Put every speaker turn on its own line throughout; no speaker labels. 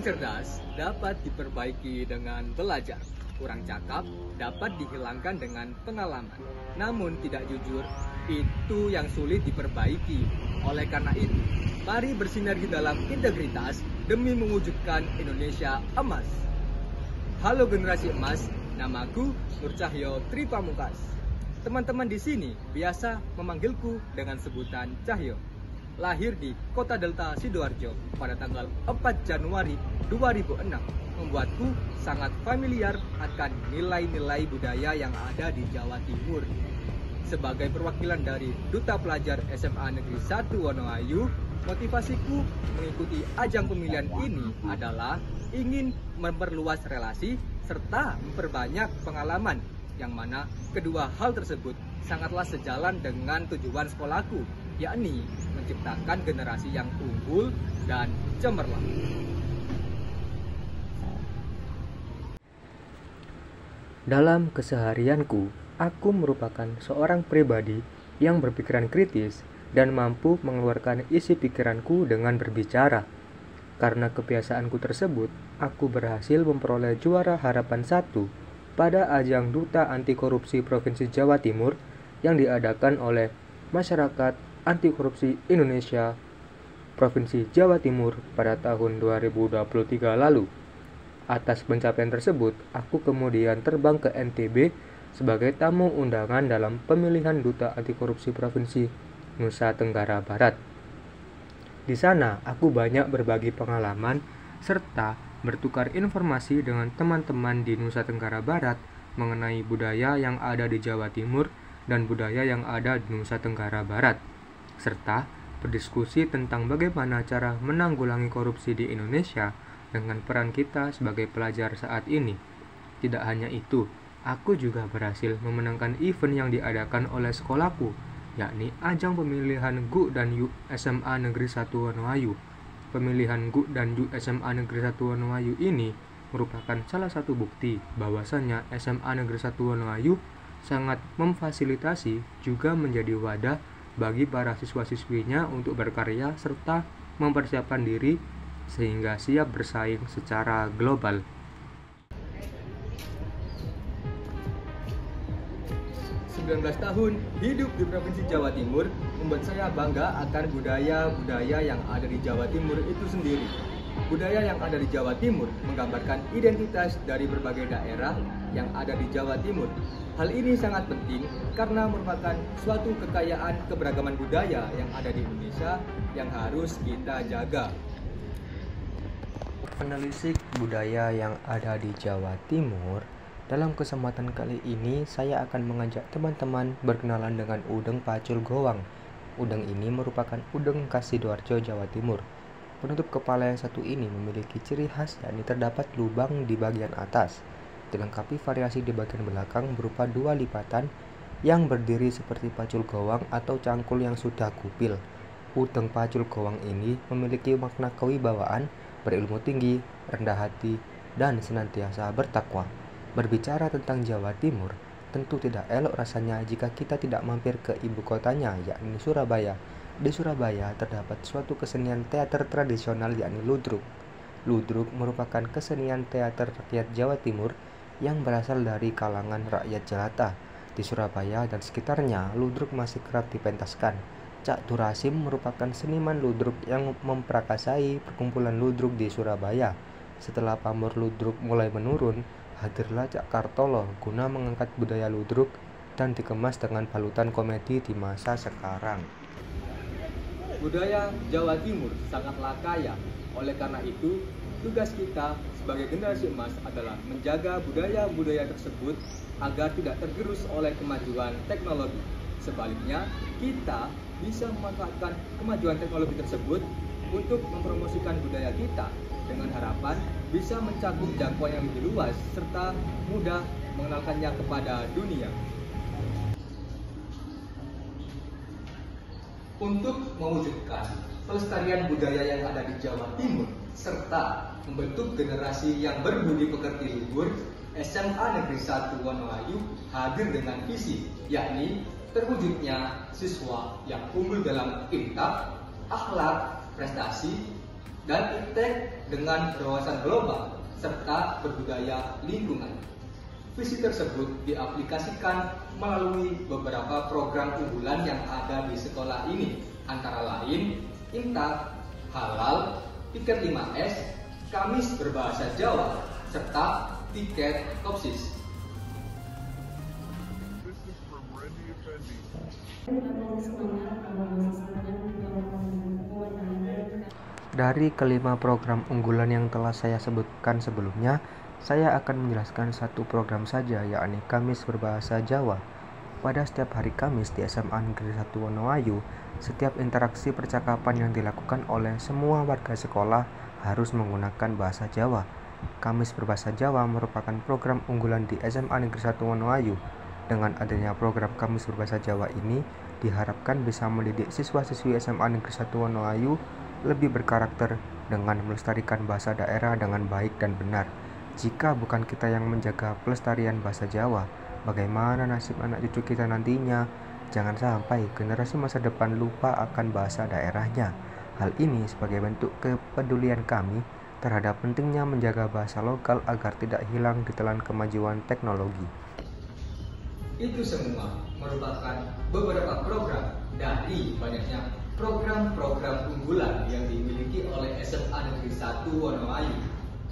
Kurang cerdas dapat diperbaiki dengan belajar. Kurang cakap dapat dihilangkan dengan pengalaman. Namun tidak jujur, itu yang sulit diperbaiki. Oleh karena itu, mari bersinergi dalam integritas demi mewujudkan Indonesia emas. Halo generasi emas, namaku Nur Cahyo Tripamungkas. Teman-teman di sini biasa memanggilku dengan sebutan Cahyo. Lahir di Kota Delta Sidoarjo pada tanggal 4 Januari 2006 membuatku sangat familiar akan nilai-nilai budaya yang ada di Jawa Timur. Sebagai perwakilan dari Duta Pelajar SMA Negeri 1 Wonoayu, motivasiku mengikuti ajang pemilihan ini adalah ingin memperluas relasi serta memperbanyak pengalaman, yang mana kedua hal tersebut sangatlah sejalan dengan tujuan sekolahku, yakni menciptakan generasi yang unggul dan cemerlang.
Dalam keseharianku, aku merupakan seorang pribadi yang berpikiran kritis dan mampu mengeluarkan isi pikiranku dengan berbicara. Karena kebiasaanku tersebut, aku berhasil memperoleh juara harapan 1 pada ajang Duta Anti Korupsi Provinsi Jawa Timur yang diadakan oleh Masyarakat Anti Korupsi Indonesia Provinsi Jawa Timur pada tahun 2023 lalu. Atas pencapaian tersebut, aku kemudian terbang ke NTB sebagai tamu undangan dalam pemilihan Duta Anti Korupsi Provinsi Nusa Tenggara Barat. Di sana, aku banyak berbagi pengalaman serta bertukar informasi dengan teman-teman di Nusa Tenggara Barat mengenai budaya yang ada di Jawa Timur dan budaya yang ada di Nusa Tenggara Barat, serta berdiskusi tentang bagaimana cara menanggulangi korupsi di Indonesia dengan peran kita sebagai pelajar saat ini. Tidak hanya itu, aku juga berhasil memenangkan event yang diadakan oleh sekolahku, yakni ajang pemilihan GU dan U SMA Negeri 1 Wonoayu. Pemilihan GU dan U SMA Negeri 1 Wonoayu ini merupakan salah satu bukti bahwasannya SMA Negeri 1 Wonoayu sangat memfasilitasi juga menjadi wadah bagi para siswa-siswinya untuk berkarya serta mempersiapkan diri sehingga siap bersaing secara global.
19 tahun hidup di Provinsi Jawa Timur membuat saya bangga akan budaya-budaya yang ada di Jawa Timur itu sendiri. Budaya yang ada di Jawa Timur menggambarkan identitas dari berbagai daerah yang ada di Jawa Timur. Hal ini sangat penting karena merupakan suatu kekayaan keberagaman budaya yang ada di Indonesia yang harus kita jaga.
Menelisik budaya yang ada di Jawa Timur, dalam kesempatan kali ini saya akan mengajak teman-teman berkenalan dengan udeng pacul gowang. Udeng ini merupakan udeng khas Sidoarjo, Jawa Timur. Penutup kepala yang satu ini memiliki ciri khas, yakni terdapat lubang di bagian atas, dilengkapi variasi di bagian belakang berupa 2 lipatan yang berdiri seperti pacul gowang atau cangkul yang sudah gupil. Udeng pacul gowang ini memiliki makna kewibawaan, berilmu tinggi, rendah hati, dan senantiasa bertakwa. Berbicara tentang Jawa Timur, tentu tidak elok rasanya jika kita tidak mampir ke ibu kotanya, yakni Surabaya. Di Surabaya terdapat suatu kesenian teater tradisional, yakni ludruk. Ludruk merupakan kesenian teater rakyat Jawa Timur yang berasal dari kalangan rakyat jelata. Di Surabaya dan sekitarnya, ludruk masih kerap dipentaskan. Cak Durasim merupakan seniman ludruk yang memperakasai perkumpulan ludruk di Surabaya. Setelah pamor ludruk mulai menurun, hadirlah Cak Kartolo guna mengangkat budaya ludruk dan dikemas dengan balutan komedi di masa sekarang.
Budaya Jawa Timur sangatlah kaya. Oleh karena itu, tugas kita sebagai generasi emas adalah menjaga budaya-budaya tersebut agar tidak tergerus oleh kemajuan teknologi. Sebaliknya, kita bisa memanfaatkan kemajuan teknologi tersebut untuk mempromosikan budaya kita dengan harapan bisa mencakup jangkauan yang lebih luas serta mudah mengenalkannya kepada dunia. Untuk mewujudkan pelestarian budaya yang ada di Jawa Timur serta membentuk generasi yang berbudi pekerti luhur, SMA Negeri 1 Wonoayu hadir dengan visi, yakni terwujudnya siswa yang unggul dalam tingkat, akhlak, prestasi, dan iptek dengan berwawasan global serta berbudaya lingkungan. Visi tersebut diaplikasikan melalui beberapa program unggulan yang ada di sekolah ini, antara lain Intak, Halal, Piket 5S, Kamis berbahasa Jawa, serta Piket Kopsis.
Dari kelima program unggulan yang telah saya sebutkan sebelumnya, saya akan menjelaskan satu program saja, yakni Kamis berbahasa Jawa. Pada setiap hari Kamis di SMA Negeri 1 Wonoayu, setiap interaksi percakapan yang dilakukan oleh semua warga sekolah harus menggunakan bahasa Jawa. Kamis berbahasa Jawa merupakan program unggulan di SMA Negeri 1 Wonoayu. Dengan adanya program Kamis berbahasa Jawa ini, diharapkan bisa mendidik siswa-siswi SMA Negeri 1 Wonoayu lebih berkarakter dengan melestarikan bahasa daerah dengan baik dan benar. Jika bukan kita yang menjaga pelestarian bahasa Jawa, bagaimana nasib anak cucu kita nantinya? Jangan sampai generasi masa depan lupa akan bahasa daerahnya. Hal ini sebagai bentuk kepedulian kami terhadap pentingnya menjaga bahasa lokal agar tidak hilang ditelan kemajuan teknologi.
Itu semua merupakan beberapa program dari banyaknya program-program unggulan yang dimiliki oleh SMA Negeri 1 Wonoayu.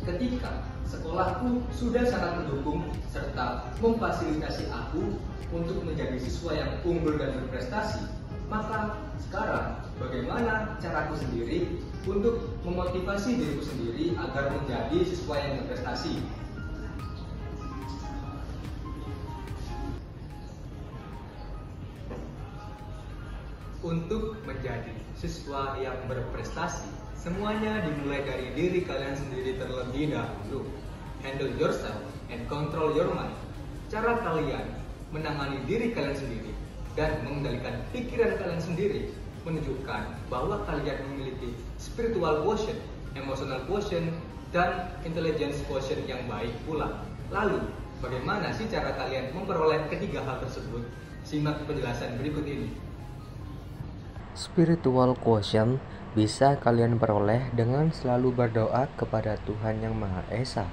Ketika sekolahku sudah sangat mendukung serta memfasilitasi aku untuk menjadi siswa yang unggul dan berprestasi, maka sekarang bagaimana caraku sendiri untuk memotivasi diriku sendiri agar menjadi siswa yang berprestasi? Untuk menjadi siswa yang berprestasi, semuanya dimulai dari diri kalian sendiri terlebih dahulu. Handle yourself and control your mind. Cara kalian menangani diri kalian sendiri dan mengendalikan pikiran kalian sendiri menunjukkan bahwa kalian memiliki spiritual quotient, emotional quotient, dan intelligence quotient yang baik pula. Lalu, bagaimana sih cara kalian memperoleh ketiga hal tersebut? Simak penjelasan berikut ini.
Spiritual quotient bisa kalian peroleh dengan selalu berdoa kepada Tuhan Yang Maha Esa,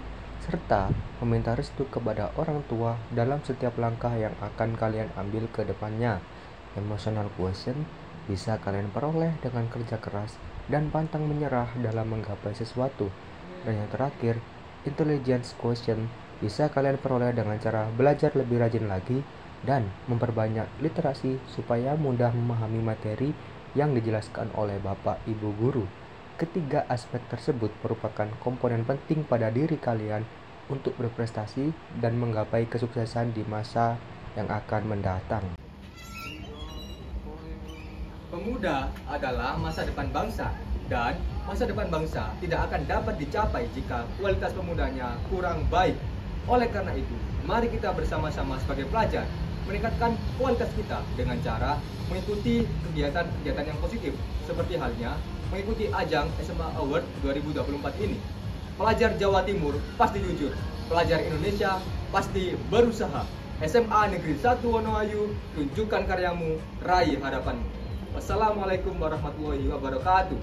serta meminta restu kepada orang tua dalam setiap langkah yang akan kalian ambil ke depannya. Emotional quotient bisa kalian peroleh dengan kerja keras dan pantang menyerah dalam menggapai sesuatu. Dan yang terakhir, intelligence quotient bisa kalian peroleh dengan cara belajar lebih rajin lagi dan memperbanyak literasi supaya mudah memahami materi yang dijelaskan oleh Bapak Ibu Guru. Ketiga aspek tersebut merupakan komponen penting pada diri kalian untuk berprestasi dan menggapai kesuksesan di masa yang akan mendatang.
Pemuda adalah masa depan bangsa, dan masa depan bangsa tidak akan dapat dicapai jika kualitas pemudanya kurang baik. Oleh karena itu, mari kita bersama-sama sebagai pelajar meningkatkan kualitas kita dengan cara mengikuti kegiatan-kegiatan yang positif, seperti halnya mengikuti ajang SMA Award 2024 ini. Pelajar Jawa Timur pasti jujur, pelajar Indonesia pasti berusaha. SMA Negeri 1 Wonoayu, tunjukkan karyamu, raih harapanmu. Wassalamualaikum warahmatullahi wabarakatuh.